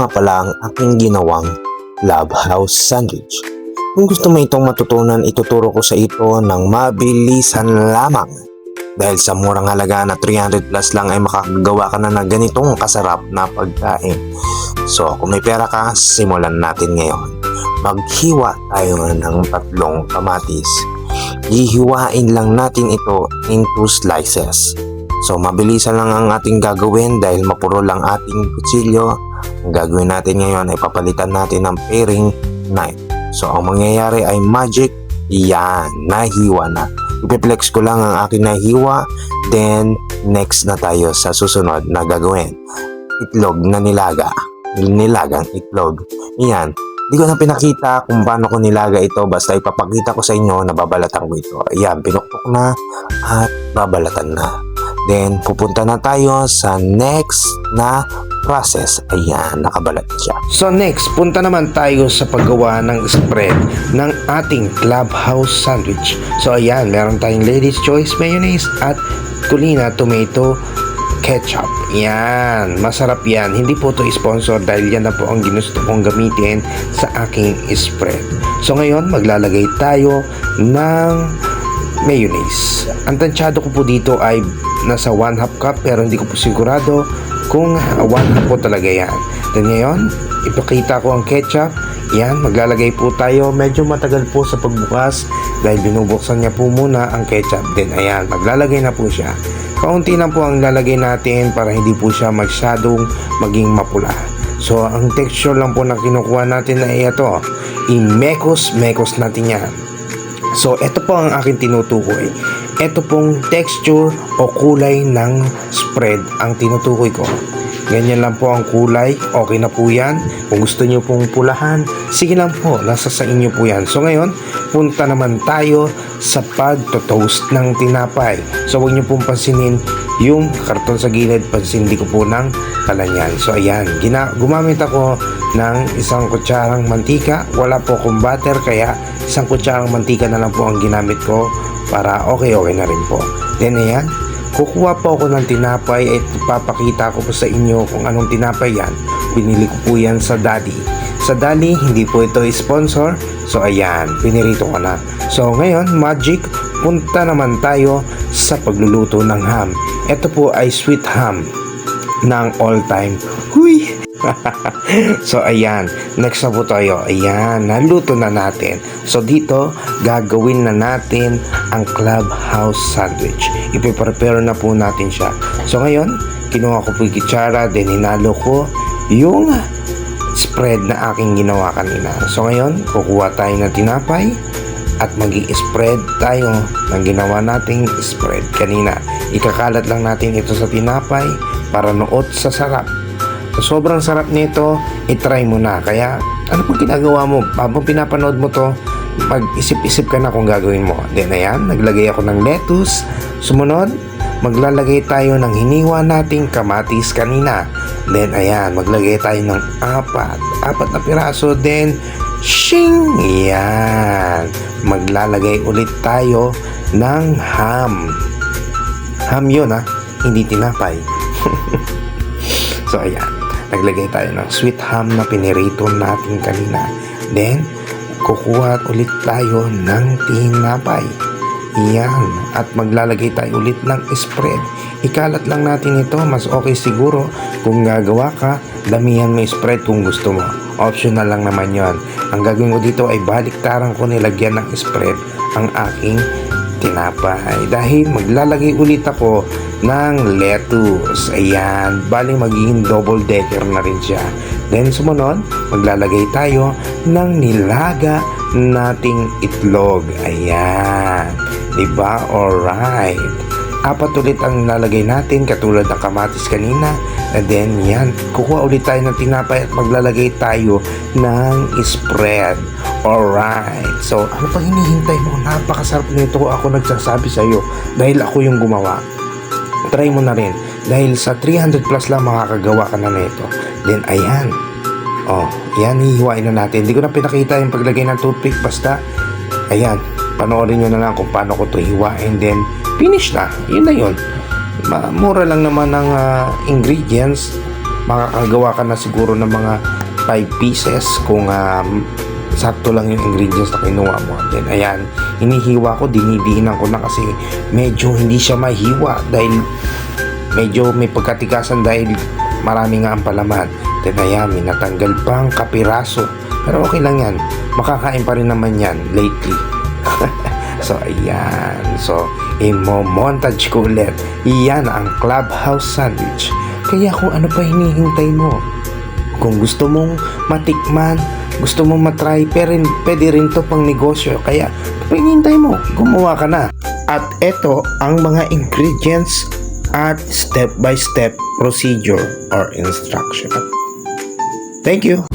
nga pala ang aking ginawang clubhouse sandwich. Kung gusto mo itong matutunan, ituturo ko sa ito ng mabilisan lamang. Dahil sa murang halaga na 300 plus lang ay makakagawa ka na ng ganitong kasarap na pagkain. So kung may pera ka, simulan natin ngayon. Maghiwa tayo ng 3 kamatis. Hihiwain lang natin ito into slices. So mabilisan lang ang ating gagawin dahil mapuro lang ating kutsilyo. Ang gagawin natin ngayon ay papalitan natin ng paring knife. So ang mangyayari ay magic. Yan, nahiwa na. Ipiplex ko lang ang aking nahiwa. Then next na tayo sa susunod na gagawin. Itlog na nilaga. Nilagang itlog. Yan. Hindi ko na pinakita kung paano ko nilaga ito. Basta ipapakita ko sa inyo na babalatan ko ito. Ayan, pinukpok na at babalatan na. Then, pupunta na tayo sa next na process. Ayan, nakabalat siya. So next, punta naman tayo sa paggawa ng spread ng ating clubhouse sandwich. So ayan, meron tayong Lady's Choice mayonnaise at Culina tomato ketchup. Yan, masarap yan. Hindi po ito sponsor dahil yan na po ang ginusto kong gamitin sa aking spread. So ngayon, maglalagay tayo ng mayonnaise. Ang tansyado ko po dito ay nasa 1/2 cup pero hindi ko po sigurado kung 1/2 po talaga yan. Then ngayon, ipakita ko ang ketchup. Yan, maglalagay po tayo. Medyo matagal po sa pagbukas dahil binubuksan niya po muna ang ketchup. Then ayan, maglalagay na po siya. Kaunti lang po ang lalagay natin para hindi po siya masyadong maging mapula. So ang texture lang po na kinukuha natin ay ito. I-mekos natin yan. So ito po ang aking tinutukoy. Ito pong texture o kulay ng spread ang tinutukoy ko. Ganyan lang po ang kulay. Okay na po yan. Kung gusto nyo pong pulahan, sige lang po. Nasa sa inyo po yan. So ngayon, punta naman tayo sa pag-toast ng tinapay. So huwag nyo pong pansinin yung karton sa gilid. Pansindi ko po ng kalanyan. So ayan, gumamit ako ng 1 kutsarang mantika. Wala po akong butter kaya 1 kutsarang mantika na lang po ang ginamit ko para okay na rin po. Then ayan, kukuha po ako ng tinapay at ipapakita ko po sa inyo kung anong tinapay yan. Binili ko po yan sa Daddy. Sa Daddy, hindi po ito sponsor. So ayan, pinirito ko na. So ngayon, magic, punta naman tayo sa pagluluto ng ham. Ito po ay sweet ham ng all time. Huy! So ayan, next na po tayo. Ayan, naluto na natin. So dito, gagawin na natin ang clubhouse sandwich. Ipiprepare na po natin siya. So ngayon, kinuha ko po yung kutsara, then hinalo ko yung spread na aking ginawa kanina. So ngayon, kukuha tayo ng tinapay at magi-spread tayo ng ginawa nating spread kanina. Ikakalat lang natin ito sa tinapay para nuot sa sarap. So, sobrang sarap nito, itry mo na. Kaya, ano pong ginagawa mo? Habang pinapanood mo to, mag-isip-isip ka na kung gagawin mo. Then, ayan, naglagay ako ng lettuce. Sumunod, maglalagay tayo ng hiniwa nating kamatis kanina. Then, ayan, maglagay tayo ng 4 na piraso. Then, shing! Ayan. Maglalagay ulit tayo ng ham. Ham yun, ha? Hindi tinapay. So, ayan. Naglagay tayo ng sweet ham na pinirito natin kanina. Then, kukuha ulit tayo ng tinapay. Yan. At maglalagay tayo ulit ng spread. Ikalat lang natin ito. Mas okay siguro kung gagawa ka, damihan mo spread kung gusto mo. Optional lang naman yon. Ang gagawin ko dito ay baliktaran ko nilagyan ng spread ang aking tinapay. Dahil maglalagay ulit ako ng lettuce. Ayan, bali magiging double decker na rin siya. Then sumunod, maglalagay tayo ng nilaga nating itlog. Ayan, diba? Alright. 4 ulit ang lalagay natin katulad ng kamatis kanina. And then yan, kukuha ulit tayo ng tinapay at maglalagay tayo ng spread. Alright. So, ano pa hinihintay mo? Napakasarap nito, ako nagsasabi sa iyo dahil ako yung gumawa. Try mo na rin dahil sa 300 plus lang makakagawa ka na nito. Then ayan, yan, hihiwain na natin. Hindi ko na pinakita yung paglagay ng toothpick. Basta ayan, panoorin nyo na lang kung paano ko ito hiwain. Then finish na, yun na yun. Mura lang naman ng ingredients. makakagawa ka na siguro ng mga 5 pieces kung sakto lang yung ingredients na kinuha mo. Then ayan, hinihiwa ko, dinidiinan ko na kasi medyo hindi siya mahiwa dahil medyo may pagkatikasan dahil marami nga ang palaman. Then ayan, may natanggal pang kapiraso. Pero okay lang yan, makakain pa rin naman yan lately. So ayan, so imo-montage ko ulit. Iyan ang Clubhouse Sandwich. Kaya kung ano pa hinihintay mo, kung gusto mong matikman, gusto mong matry, pwede rin to pang negosyo. Kaya hinihintay mo, gumawa ka na. At eto ang mga ingredients at step by step procedure or instruction. Thank you.